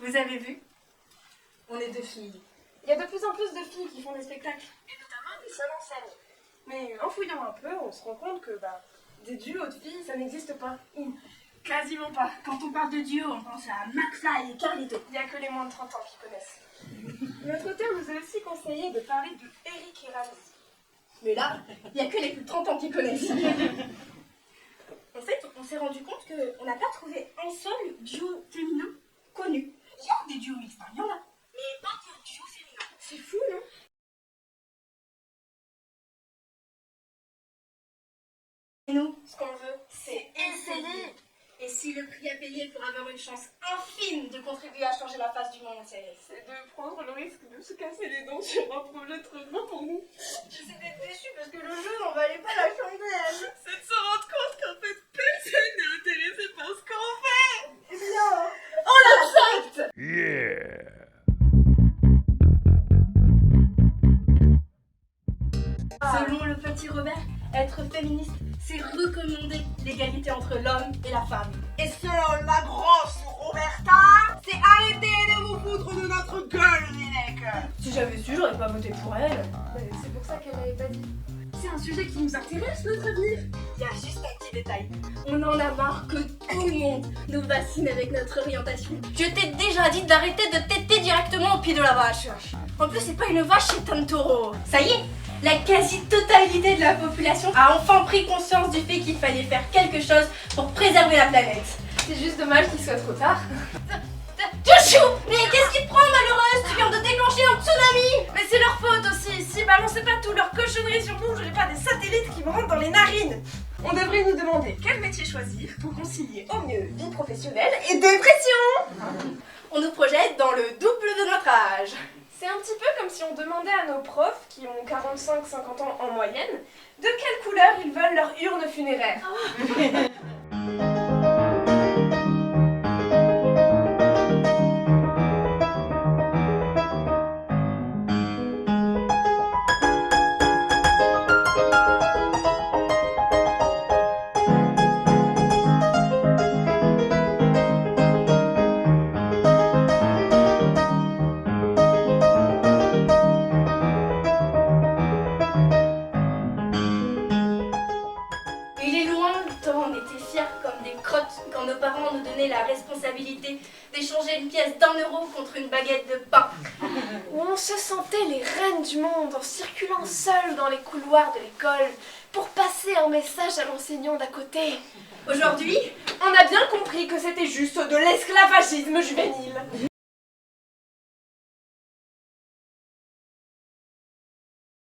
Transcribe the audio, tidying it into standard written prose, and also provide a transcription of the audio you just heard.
Vous avez vu? On est deux filles. Il y a de plus en plus de filles qui font des spectacles. Et notamment des seuls en scène. Mais en fouillant un peu, on se rend compte que des duos de filles, ça n'existe pas. Quasiment pas. Quand on parle de duo, on pense à McFly et Carlito. Il n'y a que les moins de 30 ans qui connaissent. Notre auteur nous a aussi conseillé de parler de Eric et Ramsey. Mais là, il n'y a que les plus de 30 ans qui connaissent. En fait, on s'est rendu compte qu'on n'a pas trouvé un seul duo féminin connu. Il y a des duos mixtes, il y en a. Mais pas de duo féminin. C'est fou, non? Et nous, ce qu'on veut, c'est essayer. Et si le prix à payer pour avoir une chance infime de contribuer à changer la face du monde, c'est de prendre le risque de se casser les dents sur un projet trop gros pour nous. J'essaie d'être déçue parce que le jeu n'en valait pas la chandelle. C'est de se rendre compte qu'en fait, personne n'est intéressé par ce qu'on fait. Eh bien, on l'accepte. Yeah! Selon le petit Robert, être féministe, c'est recommander l'égalité entre l'homme et la femme. Et selon la grosse Roberta, c'est arrêter de vous foutre de notre gueule, les mecs. Si j'avais su, j'aurais pas voté pour elle. C'est pour ça qu'elle l'avait pas dit. C'est un sujet qui nous intéresse, notre avenir. Il y a juste un petit détail. On en a marre que tout le monde nous bassine avec notre orientation. Je t'ai déjà dit d'arrêter de téter directement au pied de la vache. En plus, c'est pas une vache, c'est un taureau. Ça y est, la quasi-totalité de la population a enfin pris conscience du fait qu'il fallait faire quelque chose pour préserver la planète. C'est juste dommage qu'il soit trop tard. Joshua, mais qu'est-ce qui te prend, malheureuse? Tu viens de déclencher un tsunami. Mais c'est leur faute aussi. Si balancez pas tout leur cochonnerie sur nous, j'aurais pas des satellites qui me rentrent dans les narines. On devrait nous demander quel métier choisir pour concilier au mieux vie professionnelle et dépression. On nous projette dans le double de notre âge. C'est un petit peu comme si on demandait à nos profs, qui ont 45-50 ans en moyenne, de quelle couleur ils veulent leur urne funéraire. Il est loin le temps, on était fiers comme des crottes quand nos parents nous donnaient la responsabilité d'échanger une pièce d'1 € contre une baguette de pain. Où on se sentait les reines du monde en circulant seuls dans les couloirs de l'école pour passer un message à l'enseignant d'à côté. Aujourd'hui, On a bien compris que c'était juste de l'esclavagisme juvénile.